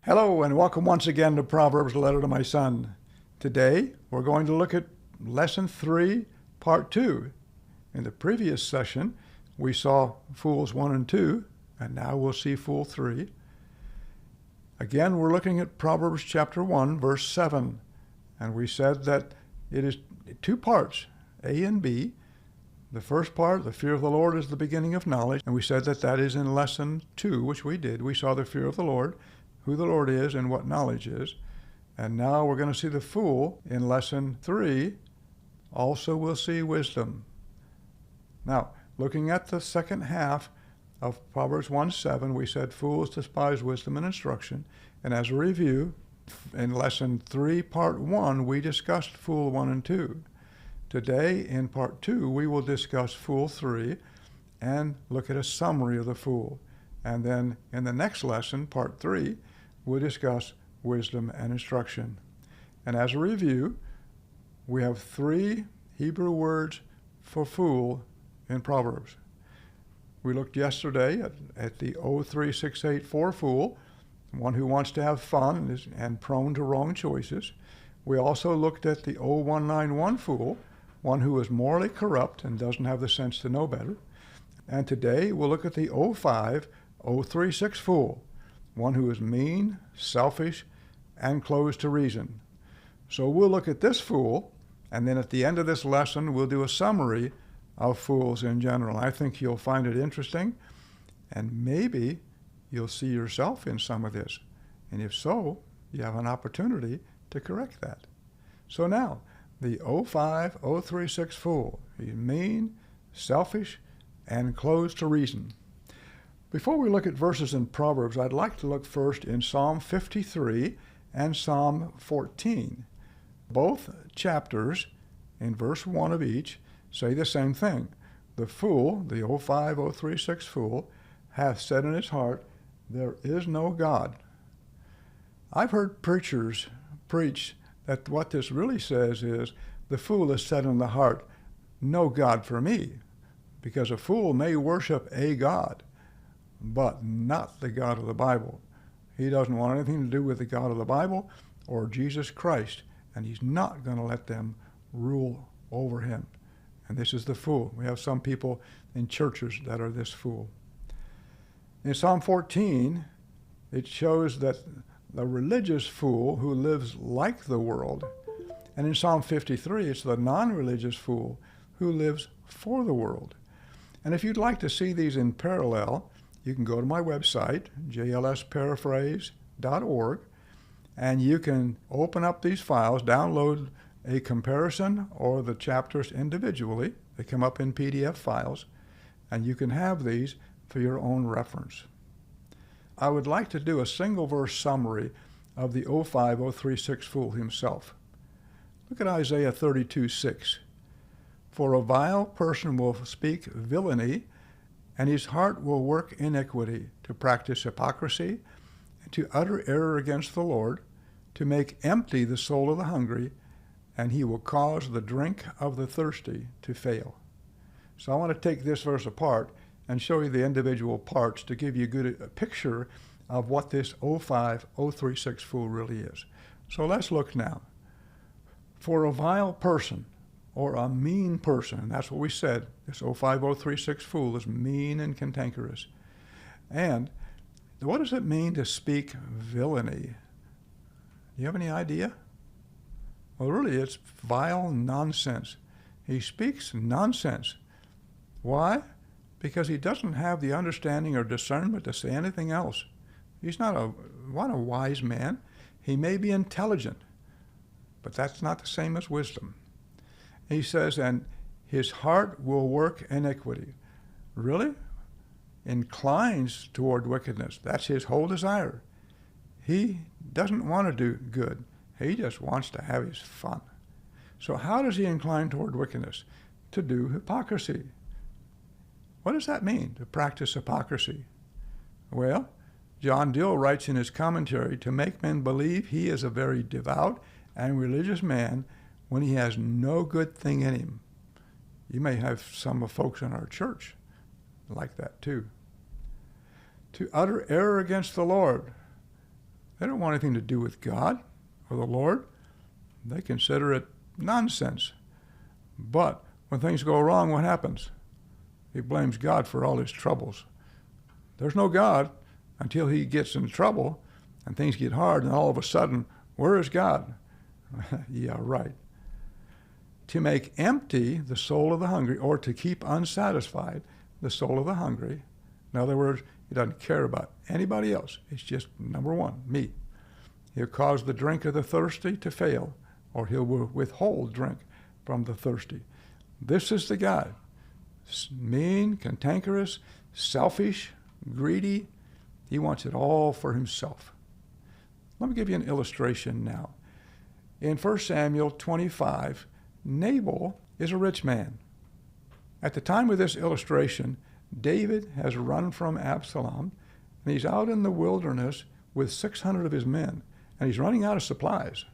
Hello and welcome once again to Proverbs, a letter to my son. Today we're going to look at Lesson 3, Part 2. In the previous session we saw Fools 1 and 2, and now we'll see Fool 3. Again, we're looking at Proverbs chapter 1, verse 7, and we said that it is two parts, A and B. The first part, the fear of the Lord is the beginning of knowledge, and we said that that is in Lesson 2, which we did. We saw the fear of the Lord, who the Lord is and what knowledge is. And now we're going to see the fool in Lesson 3. Also we'll see wisdom. Now, looking at the second half of Proverbs 1:7, we said fools despise wisdom and instruction. And as a review, in Lesson 3, Part 1, we discussed Fool 1 and 2. Today, in Part 2, we will discuss Fool 3 and look at a summary of the fool. And then in the next lesson, Part 3, we'll discuss wisdom and instruction. And as a review, we have 3 Hebrew words for fool in Proverbs. We looked yesterday at the 03684 fool, one who wants to have fun and prone to wrong choices. We also looked at the 0191 fool, one who is morally corrupt and doesn't have the sense to know better. And today we'll look at the 05036 fool, one who is mean, selfish, and closed to reason. So we'll look at this fool, and then at the end of this lesson, we'll do a summary of fools in general. I think you'll find it interesting, and maybe you'll see yourself in some of this. And if so, you have an opportunity to correct that. So now, the 05036 fool. He's mean, selfish, and closed to reason. Before we look at verses in Proverbs, I'd like to look first in Psalm 53 and Psalm 14. Both chapters, in verse 1 of each, say the same thing. The fool, the 05036 fool, hath said in his heart, there is no God. I've heard preachers preach that what this really says is, the fool has said in the heart, no God for me, because a fool may worship a God, but not the God of the Bible. He doesn't want anything to do with the God of the Bible or Jesus Christ, and he's not going to let them rule over him. And this is the fool. We have some people in churches that are this fool. In Psalm 14, it shows that the religious fool who lives like the world, and in Psalm 53, it's the non-religious fool who lives for the world. And if you'd like to see these in parallel, you can go to my website, jlsparaphrase.org, and you can open up these files, download a comparison or the chapters individually. They come up in PDF files, and you can have these for your own reference. I would like to do a single verse summary of the 05036 fool himself. Look at Isaiah 32:6. For a vile person will speak villainy, and his heart will work iniquity, to practice hypocrisy, and to utter error against the Lord, to make empty the soul of the hungry, and he will cause the drink of the thirsty to fail. So I want to take this verse apart and show you the individual parts to give you a good picture of what this 05036 fool really is. So let's look now. For a vile person, or a mean person, and that's what we said, this 05036 fool is mean and cantankerous. And what does it mean to speak villainy? Do you have any idea? Well, really, it's vile nonsense. He speaks nonsense. Why? Because he doesn't have the understanding or discernment to say anything else. He's not a wise man. He may be intelligent, but that's not the same as wisdom. He says, and his heart will work iniquity. Really? Inclines toward wickedness. That's his whole desire. He doesn't want to do good. He just wants to have his fun. So how does he incline toward wickedness? To do hypocrisy. What does that mean, to practice hypocrisy? Well, John Dill writes in his commentary, to make men believe he is a very devout and religious man when he has no good thing in him. You may have some of folks in our church like that too. To utter error against the Lord. They don't want anything to do with God or the Lord. They consider it nonsense. But when things go wrong, what happens? He blames God for all his troubles. There's no God until he gets in trouble and things get hard, and all of a sudden, where is God? Yeah, right. To make empty the soul of the hungry, or to keep unsatisfied the soul of the hungry. In other words, he doesn't care about anybody else. It's just number one, me. He'll cause the drink of the thirsty to fail, or he'll withhold drink from the thirsty. This is the guy. Mean, cantankerous, selfish, greedy. He wants it all for himself. Let me give you an illustration now. In 1 Samuel 25, Nabal is a rich man. At the time of this illustration, David has run from Absalom, and he's out in the wilderness with 600 of his men, and he's running out of supplies.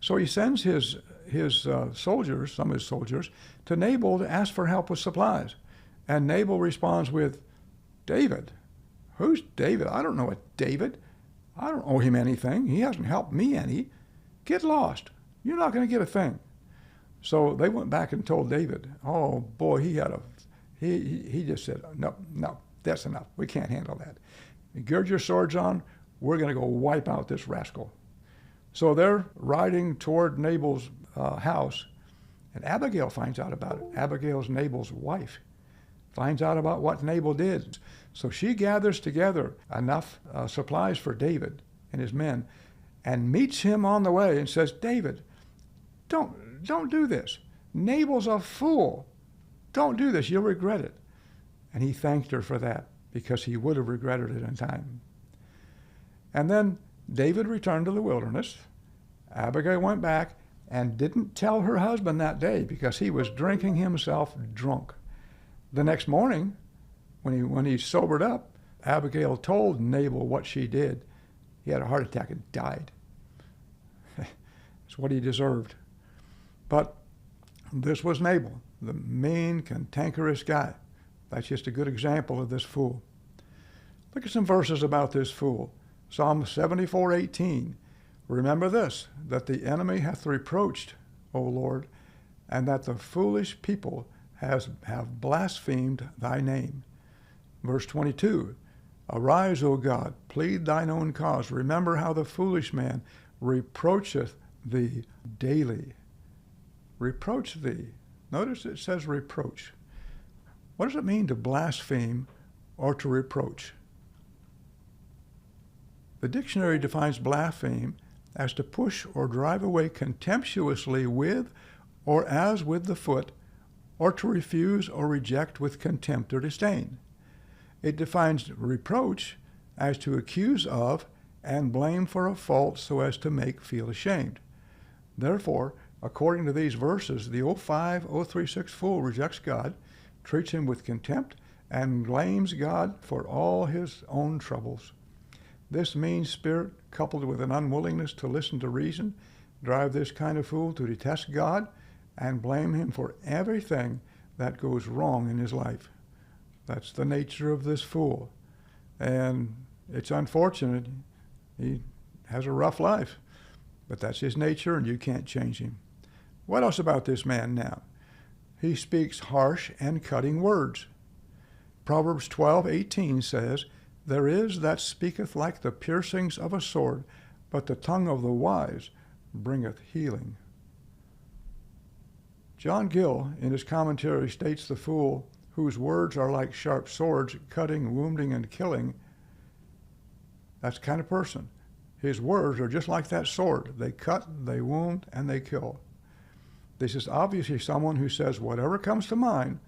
So he sends his soldiers, some of his soldiers, to Nabal to ask for help with supplies. And Nabal responds with, David? Who's David? I don't know a David. I don't owe him anything. He hasn't helped me any. Get lost. You're not going to get a thing. So they went back and told David, oh boy, he just said, no, that's enough. We can't handle that. Gird your swords on. We're going to go wipe out this rascal. So they're riding toward Nabal's house, and Abigail finds out about it. Abigail's Nabal's wife finds out about what Nabal did. So she gathers together enough supplies for David and his men and meets him on the way and says, David, don't do this. Nabal's a fool. Don't do this. You'll regret it. And he thanked her for that because he would have regretted it in time. And then David returned to the wilderness. Abigail went back and didn't tell her husband that day because he was drinking himself drunk. The next morning, when he sobered up, Abigail told Nabal what she did. He had a heart attack and died. It's what he deserved. But this was Nabal, the mean, cantankerous guy. That's just a good example of this fool. Look at some verses about this fool. Psalm 74:18. Remember this, that the enemy hath reproached, O Lord, and that the foolish people have blasphemed thy name. Verse 22. Arise, O God, plead thine own cause. Remember how the foolish man reproacheth thee daily. Reproach thee. Notice it says reproach. What does it mean to blaspheme or to reproach? The dictionary defines blaspheme as to push or drive away contemptuously with or as with the foot, or to refuse or reject with contempt or disdain. It defines reproach as to accuse of and blame for a fault so as to make feel ashamed. Therefore, according to these verses, the 05036 fool rejects God, treats him with contempt, and blames God for all his own troubles. This mean spirit, coupled with an unwillingness to listen to reason, drive this kind of fool to detest God and blame him for everything that goes wrong in his life. That's the nature of this fool. And it's unfortunate. He has a rough life, but that's his nature and you can't change him. What else about this man now? He speaks harsh and cutting words. Proverbs 12:18 says, There is that speaketh like the piercings of a sword, but the tongue of the wise bringeth healing. John Gill, in his commentary, states the fool whose words are like sharp swords, cutting, wounding, and killing. That's the kind of person. His words are just like that sword. They cut, they wound, and they kill. This is obviously someone who says whatever comes to mind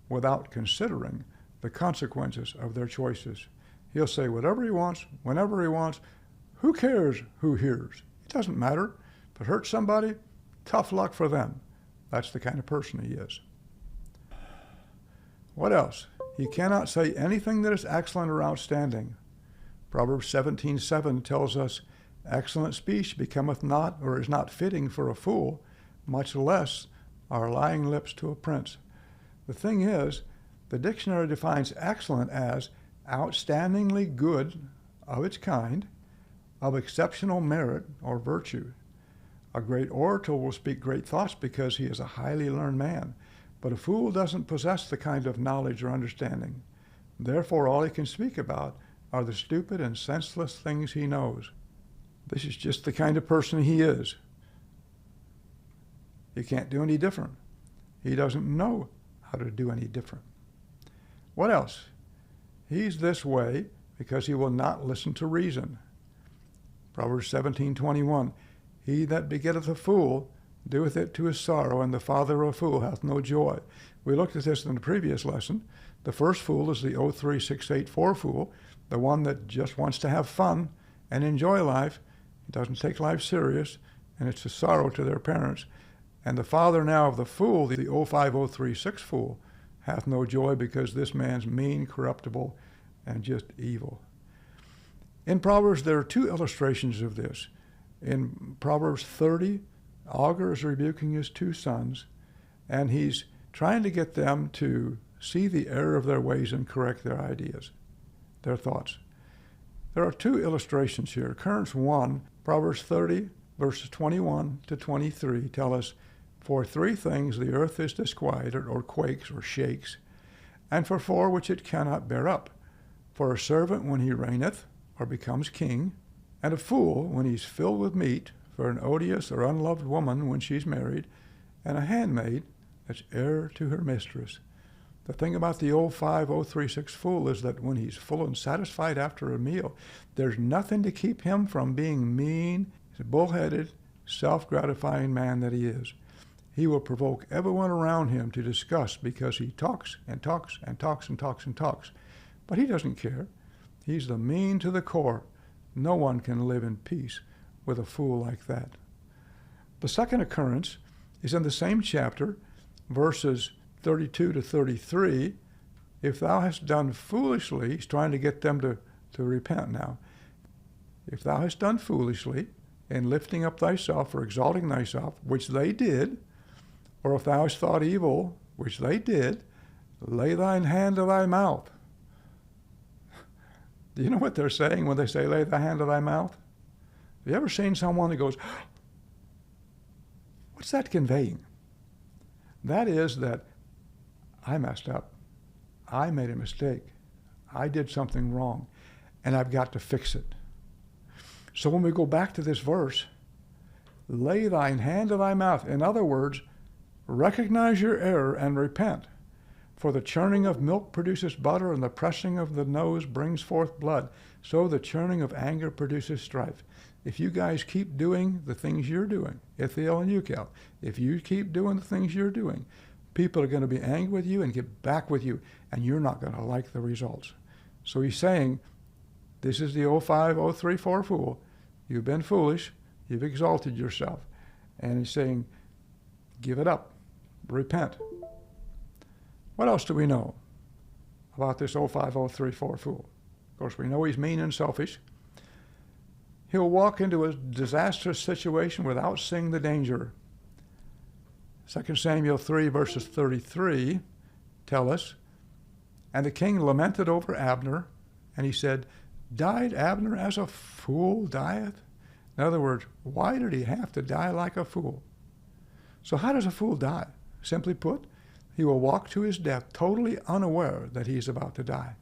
without considering the consequences of their choices. He'll say whatever he wants, whenever he wants. Who cares who hears? It doesn't matter. If it hurts somebody, tough luck for them. That's the kind of person he is. What else? He cannot say anything that is excellent or outstanding. Proverbs 17:7 tells us, Excellent speech becometh not or is not fitting for a fool, much less are lying lips to a prince. The thing is, the dictionary defines excellent as outstandingly good of its kind, of exceptional merit or virtue. A great orator will speak great thoughts because he is a highly learned man, but a fool doesn't possess the kind of knowledge or understanding. Therefore, all he can speak about are the stupid and senseless things he knows. This is just the kind of person he is. He can't do any different. He doesn't know how to do any different. What else? He's this way because he will not listen to reason. Proverbs 17:21, he that begetteth a fool doeth it to his sorrow, and the father of a fool hath no joy. We looked at this in the previous lesson. The first fool is the 03684 fool, the one that just wants to have fun and enjoy life. He doesn't take life serious, and it's a sorrow to their parents. And the father now of the fool, the 05036 fool, hath no joy because this man's mean, corruptible, and just evil. In Proverbs, there are two illustrations of this. In Proverbs 30, Agur is rebuking his two sons, and he's trying to get them to see the error of their ways and correct their ideas, their thoughts. There are two illustrations here. Occurrence 1, Proverbs 30, verses 21 to 23 tell us, for 3 things the earth is disquieted, or quakes, or shakes, and for 4 which it cannot bear up. For a servant when he reigneth, or becomes king, and a fool when he's filled with meat, for an odious or unloved woman when she's married, and a handmaid that's heir to her mistress. The thing about the 05036 fool is that when he's full and satisfied after a meal, there's nothing to keep him from being mean, bullheaded, self-gratifying man that he is. He will provoke everyone around him to disgust because he talks and talks and talks and talks and talks. But he doesn't care. He's the mean to the core. No one can live in peace with a fool like that. The second occurrence is in the same chapter, verses 32 to 33. If thou hast done foolishly, he's trying to get them to repent now. If thou hast done foolishly in lifting up thyself or exalting thyself, which they did, or if thou hast thought evil, which they did, lay thine hand to thy mouth. Do you know what they're saying when they say lay thy hand to thy mouth? Have you ever seen someone that goes, what's that conveying? That is that I messed up. I made a mistake. I did something wrong, and I've got to fix it. So when we go back to this verse, lay thine hand to thy mouth. In other words, recognize your error and repent. For the churning of milk produces butter, and the pressing of the nose brings forth blood. So the churning of anger produces strife. If you guys keep doing the things you're doing, Ithiel and Ucal, if you keep doing the things you're doing, people are going to be angry with you and get back with you, and you're not going to like the results. So he's saying, this is the 05034 fool. You've been foolish. You've exalted yourself. And he's saying, give it up. Repent. What else do we know about this 05034 fool? Of course, we know he's mean and selfish. He'll walk into a disastrous situation without seeing the danger. 2 Samuel 3, verses 33 tell us, and the king lamented over Abner, and he said, died Abner as a fool dieth? In other words, why did he have to die like a fool? So how does a fool die? Simply put, he will walk to his death totally unaware that he's about to die.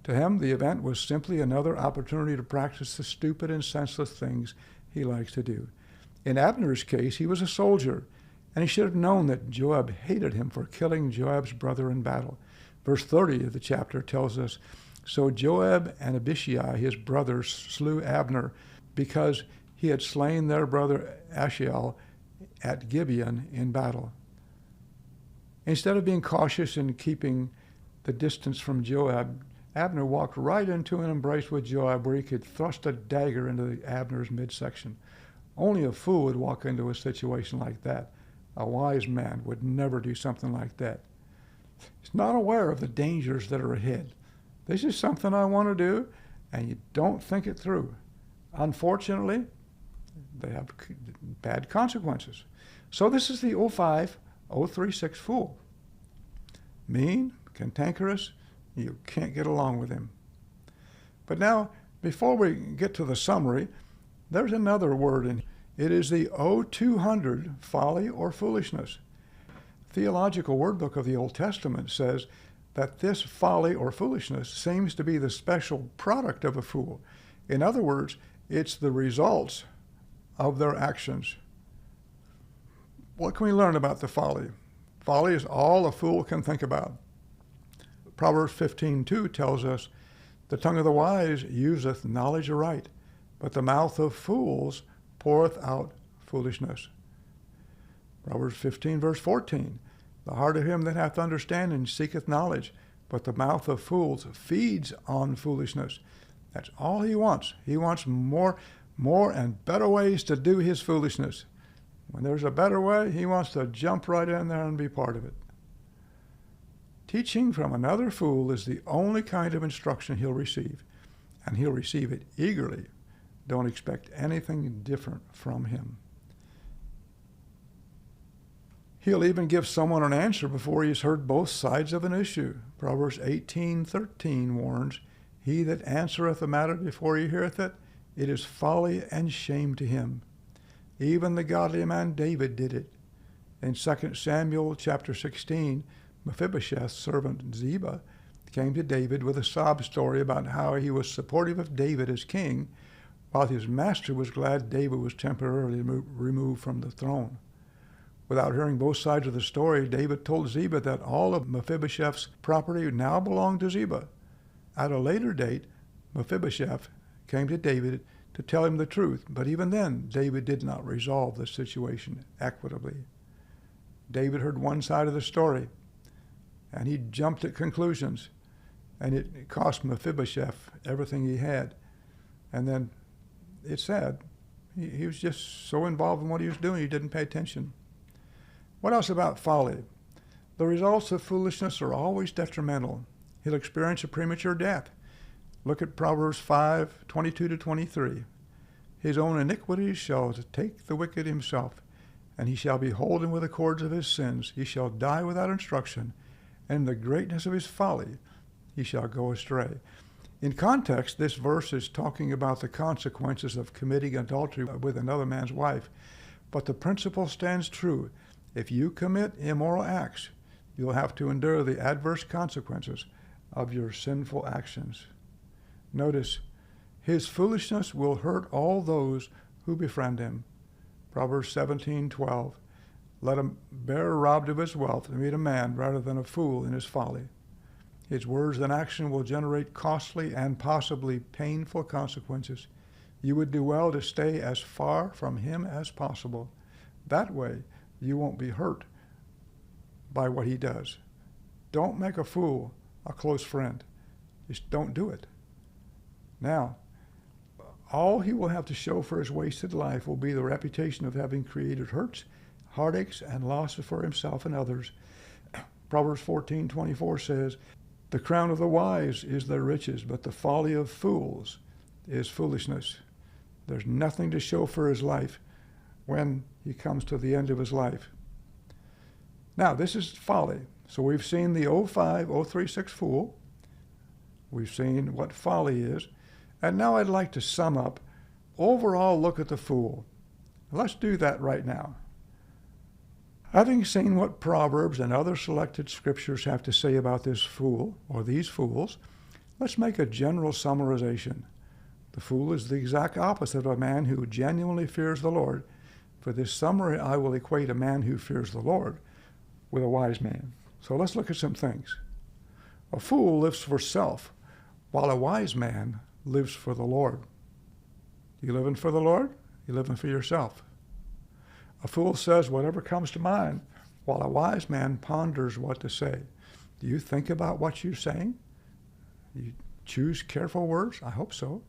To him, the event was simply another opportunity to practice the stupid and senseless things he likes to do. In Abner's case, he was a soldier, and he should have known that Joab hated him for killing Joab's brother in battle. Verse 30 of the chapter tells us, so Joab and Abishai, his brothers, slew Abner because he had slain their brother Asahel at Gibeon in battle. Instead of being cautious and keeping the distance from Joab, Abner walked right into an embrace with Joab where he could thrust a dagger into Abner's midsection. Only a fool would walk into a situation like that. A wise man would never do something like that. He's not aware of the dangers that are ahead. This is something I want to do, and you don't think it through. Unfortunately, they have bad consequences. So this is the 05036 fool. Mean, cantankerous, you can't get along with him. But now, before we get to the summary, There's another word in it is the O200, folly or foolishness. Theological Word Book of the Old Testament says that this folly or foolishness seems to be the special product of a fool. In other words, it's the results of their actions. What can we learn about the folly? Folly is all a fool can think about. Proverbs 15:2 tells us, the tongue of the wise useth knowledge aright, but the mouth of fools poureth out foolishness. Proverbs 15, verse 14, the heart of him that hath understanding seeketh knowledge, but the mouth of fools feeds on foolishness. That's all he wants. He wants more and better ways to do his foolishness. When there's a better way, he wants to jump right in there and be part of it. Teaching from another fool is the only kind of instruction he'll receive, and he'll receive it eagerly. Don't expect anything different from him. He'll even give someone an answer before he's heard both sides of an issue. Proverbs 18:13 warns, he that answereth a matter before he heareth it, it is folly and shame to him. Even the godly man David did it. In 2 Samuel chapter 16, Mephibosheth's servant Ziba came to David with a sob story about how he was supportive of David as king, while his master was glad David was temporarily removed from the throne. Without hearing both sides of the story, David told Ziba that all of Mephibosheth's property now belonged to Ziba. At a later date, Mephibosheth came to David to tell him the truth, but even then, David did not resolve the situation equitably. David heard one side of the story, and he jumped at conclusions, and it cost Mephibosheth everything he had. And then it's sad, he was just so involved in what he was doing, he didn't pay attention. What else about folly? The results of foolishness are always detrimental. He'll experience a premature death. Look at Proverbs 5:22-23. His own iniquities shall take the wicked himself, and he shall be holden with the cords of his sins. He shall die without instruction, and in the greatness of his folly he shall go astray. In context, this verse is talking about the consequences of committing adultery with another man's wife. But the principle stands true. If you commit immoral acts, you'll have to endure the adverse consequences of your sinful actions. Notice, his foolishness will hurt all those who befriend him. Proverbs 17:12. Let a bearer robbed of his wealth meet a man rather than a fool in his folly. His words and action will generate costly and possibly painful consequences. You would do well to stay as far from him as possible. That way, you won't be hurt by what he does. Don't make a fool a close friend. Just don't do it. Now, all he will have to show for his wasted life will be the reputation of having created hurts, heartaches, and losses for himself and others. Proverbs 14:24 says, the crown of the wise is their riches, but the folly of fools is foolishness. There's nothing to show for his life when he comes to the end of his life. Now, this is folly. So we've seen the 036 fool. We've seen what folly is. And now I'd like to sum up, overall look at the fool. Let's do that right now. Having seen what Proverbs and other selected scriptures have to say about this fool, or these fools, let's make a general summarization. The fool is the exact opposite of a man who genuinely fears the Lord. For this summary, I will equate a man who fears the Lord with a wise man. So let's look at some things. A fool lives for self, while a wise man lives for the Lord. You living for the Lord? You living for yourself? A fool says whatever comes to mind, while a wise man ponders what to say. Do you think about what you're saying? Do you choose careful words? I hope so.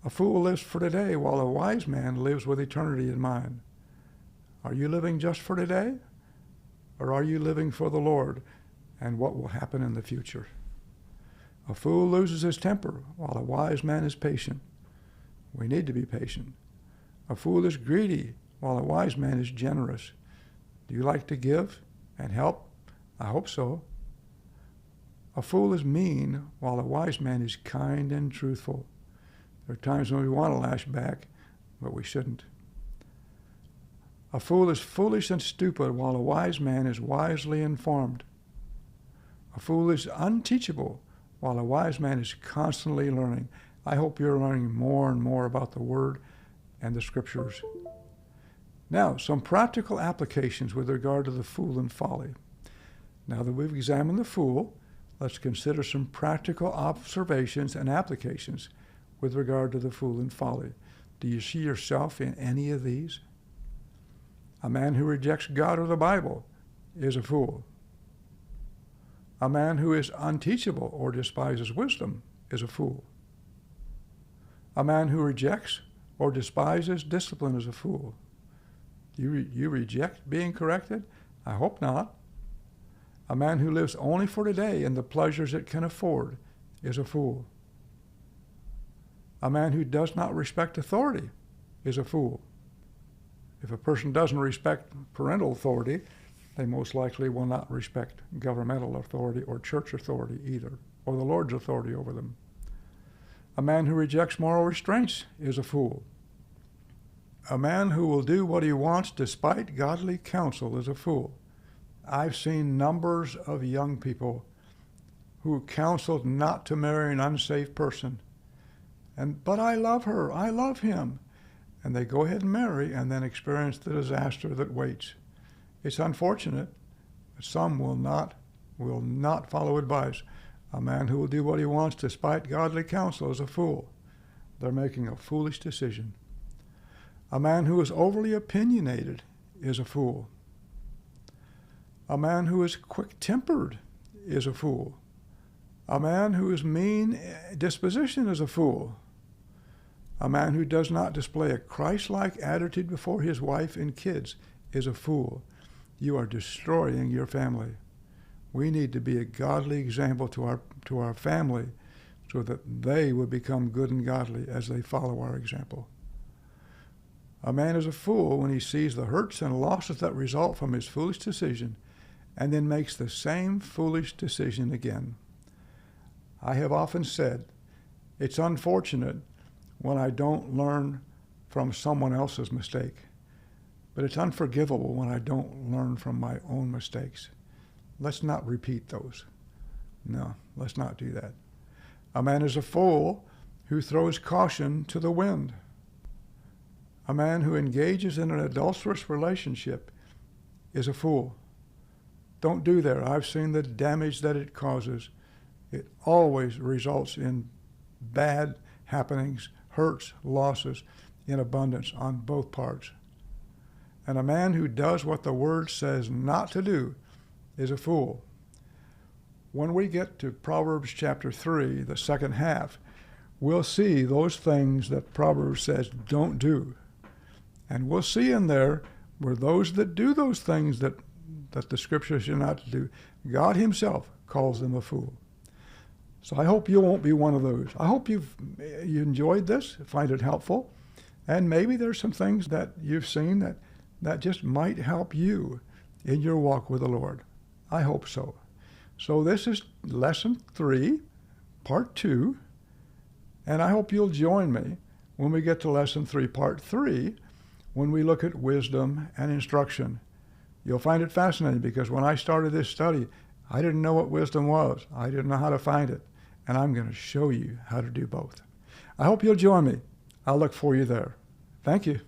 A fool lives for today, while a wise man lives with eternity in mind. Are you living just for today? Or are you living for the Lord and what will happen in the future? A fool loses his temper, while a wise man is patient. We need to be patient. A fool is greedy, while a wise man is generous. Do you like to give and help? I hope so. A fool is mean, while a wise man is kind and truthful. There are times when we want to lash back, but we shouldn't. A fool is foolish and stupid, while a wise man is wisely informed. A fool is unteachable, while a wise man is constantly learning. I hope you're learning more and more about the Word and the Scriptures. Now, some practical applications with regard to the fool and folly. Now that we've examined the fool, let's consider some practical observations and applications with regard to the fool and folly. Do you see yourself in any of these? A man who rejects God or the Bible is a fool. A man who is unteachable or despises wisdom is a fool. A man who rejects or despises discipline is a fool. You reject being corrected? I hope not. A man who lives only for today and the pleasures it can afford is a fool. A man who does not respect authority is a fool. If a person doesn't respect parental authority, they most likely will not respect governmental authority or church authority either, or the Lord's authority over them. A man who rejects moral restraints is a fool. A man who will do what he wants despite godly counsel is a fool. I've seen numbers of young people who counseled not to marry an unsafe person. But I love her, I love him. And they go ahead and marry and then experience the disaster that waits. It's unfortunate, but some will not follow advice. A man who will do what he wants despite godly counsel is a fool. They're making a foolish decision. A man who is overly opinionated is a fool. A man who is quick-tempered is a fool. A man who is mean disposition is a fool. A man who does not display a Christ-like attitude before his wife and kids is a fool. You are destroying your family. We need to be a godly example to our family so that they will become good and godly as they follow our example. A man is a fool when he sees the hurts and losses that result from his foolish decision and then makes the same foolish decision again. I have often said, it's unfortunate when I don't learn from someone else's mistake, but it's unforgivable when I don't learn from my own mistakes. Let's not repeat those. No, let's not do that. A man is a fool who throws caution to the wind. A man who engages in an adulterous relationship is a fool. Don't do that. I've seen the damage that it causes. It always results in bad happenings, hurts, losses, in abundance on both parts. And a man who does what the Word says not to do is a fool. When we get to Proverbs chapter 3, the second half, we'll see those things that Proverbs says don't do. And we'll see in there where those that do those things that the Scripture should not do, God himself calls them a fool. So I hope you won't be one of those. I hope you enjoyed this, find it helpful, and maybe there's some things that you've seen that just might help you in your walk with the Lord. I hope so. So this is Lesson 3, Part 2, and I hope you'll join me when we get to Lesson 3, Part 3, when we look at wisdom and instruction. You'll find it fascinating because when I started this study, I didn't know what wisdom was. I didn't know how to find it, and I'm going to show you how to do both. I hope you'll join me. I'll look for you there. Thank you.